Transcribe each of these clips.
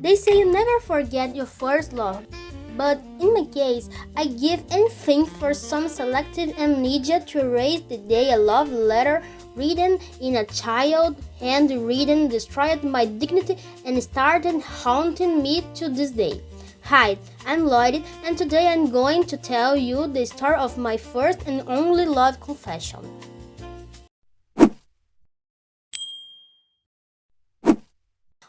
They say you never forget your first love, but in my case, I give anything for some selective amnesia to erase the day a love letter written in a child handwritten destroyed my dignity and started haunting me to this day. Hi, I'm Lloyd, and today I'm going to tell you the story of my first and only love confession.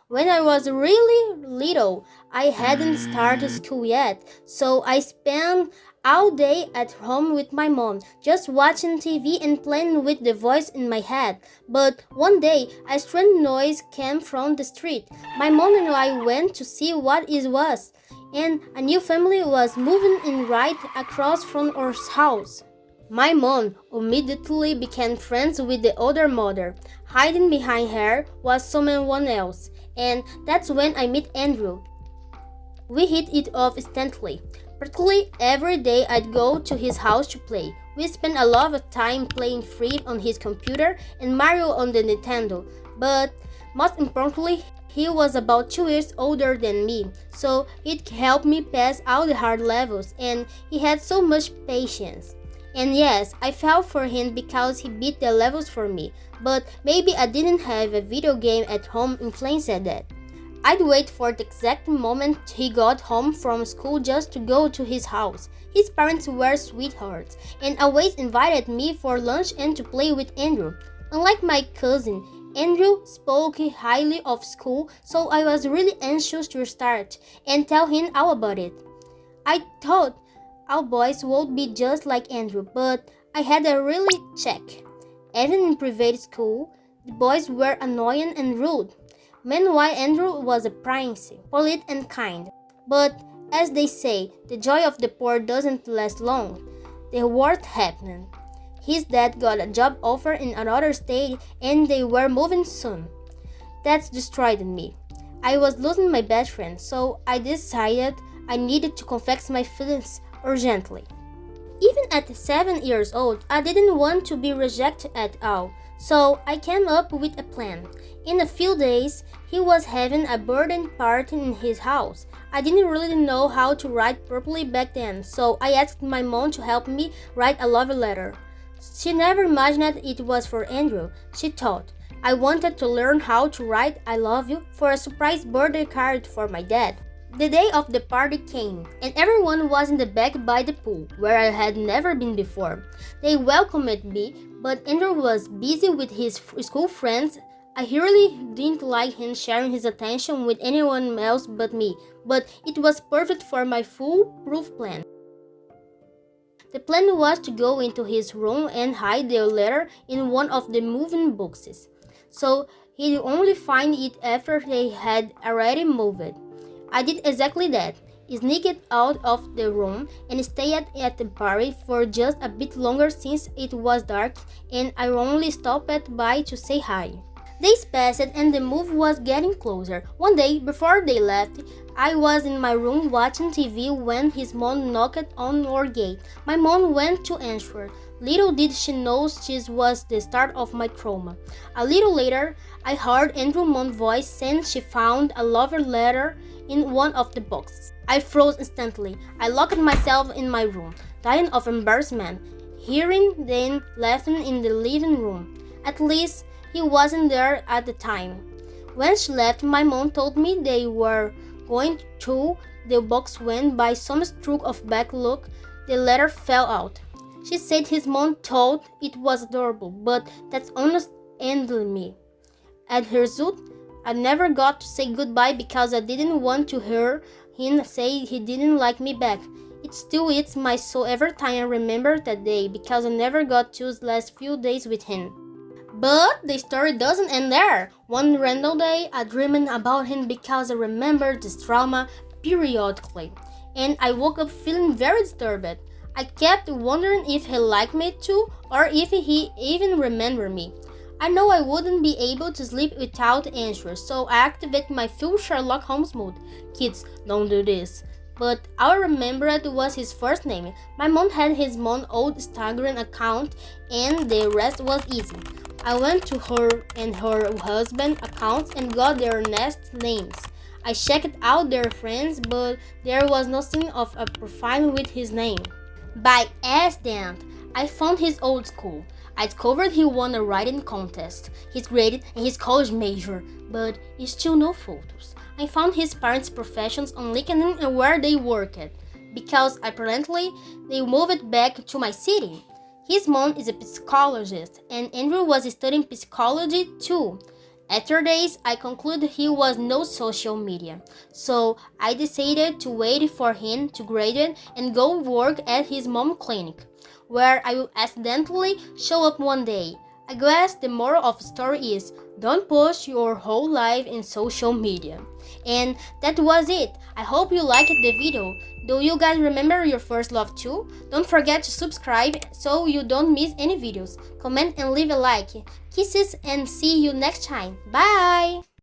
When I was really little, I hadn't started school yet, so I spent all day at home with my mom, just watching TV and playing with the voice in my head. But one day, a strange noise came from the street. My mom and I went to see what it was, and a new family was moving in right across from our house. My mom immediately became friends with the older mother. Hiding behind her was someone else, and that's when I met Andrew. We hit it off instantly. Practically every day I'd go to his house to play. We spent a lot of time playing Free on his computer and Mario on the Nintendo, but most importantly, he was about 2 years older than me, so it helped me pass all the hard levels, and he had so much patience. And yes, I fell for him because he beat the levels for me, but maybe I didn't have a video game at home influenced that. I'd wait for the exact moment he got home from school just to go to his house. His parents were sweethearts and always invited me for lunch and to play with Andrew. Unlike my cousin, Andrew spoke highly of school, so I was really anxious to start and tell him all about it. I thought all boys would be just like Andrew, but I had a really check. Even in private school, the boys were annoying and rude. Meanwhile, Andrew was a prince, polite and kind. But as they say, the joy of the poor doesn't last long. The worst happened. His dad got a job offer in another state and they were moving soon. That destroyed me. I was losing my best friend, so I decided I needed to confess my feelings urgently. Even at 7 years old, I didn't want to be rejected at all, so I came up with a plan. In a few days, he was having a birthday party in his house. I didn't really know how to write properly back then, so I asked my mom to help me write a love letter. She never imagined it was for Andrew. She thought I wanted to learn how to write I love you for a surprise birthday card for my dad. The day of the party came, and everyone was in the back by the pool, where I had never been before. They welcomed me, but Andrew was busy with his school friends. I really didn't like him sharing his attention with anyone else but me, but it was perfect for my foolproof plan. The plan was to go into his room and hide the letter in one of the moving boxes, so he'd only find it after they had already moved. I did exactly that. Sneaked out of the room and stayed at the party for just a bit longer since it was dark and I only stopped by to say hi. Days passed and the move was getting closer. One day, before they left, I was in my room watching TV when his mom knocked on our gate. My mom went to answer. Little did she know this was the start of my trauma. A little later, I heard Andrew's mom's voice saying she found a love letter in one of the boxes. I froze instantly. I locked myself in my room, dying of embarrassment, hearing them laughing in the living room. At least he wasn't there at the time. When she left, my mom told me they were going through the box when, by some stroke of bad luck, the letter fell out. She said his mom thought it was adorable, but that's honest ended me. As a result, I never got to say goodbye because I didn't want to hear him say he didn't like me back. It still eats my soul every time I remember that day because I never got those last few days with him. But the story doesn't end there. One random day, I dreamed about him because I remembered this trauma periodically, and I woke up feeling very disturbed. I kept wondering if he liked me too, or if he even remembered me. I know I wouldn't be able to sleep without answers, so I activated my full Sherlock Holmes mode. Kids, don't do this. But all I remembered was his first name. My mom had his mom's old Instagram account, and the rest was easy. I went to her and her husband's accounts and got their next names. I checked out their friends, but there was nothing of a profile with his name. By accident, I found his old school. I discovered he won a writing contest, his grade, and his college major, but still no photos. I found his parents' professions on LinkedIn and where they worked, because apparently they moved back to my city. His mom is a psychologist, and Andrew was studying psychology too. After days, I concluded he was no social media, so I decided to wait for him to graduate and go work at his mom clinic, where I will accidentally show up one day. I guess the moral of the story is don't push your whole life in social media. And that was it. I hope you liked the video. Do you guys remember your first love too? Don't forget to subscribe so you don't miss any videos. Comment and leave a like. Kisses and see you next time. Bye!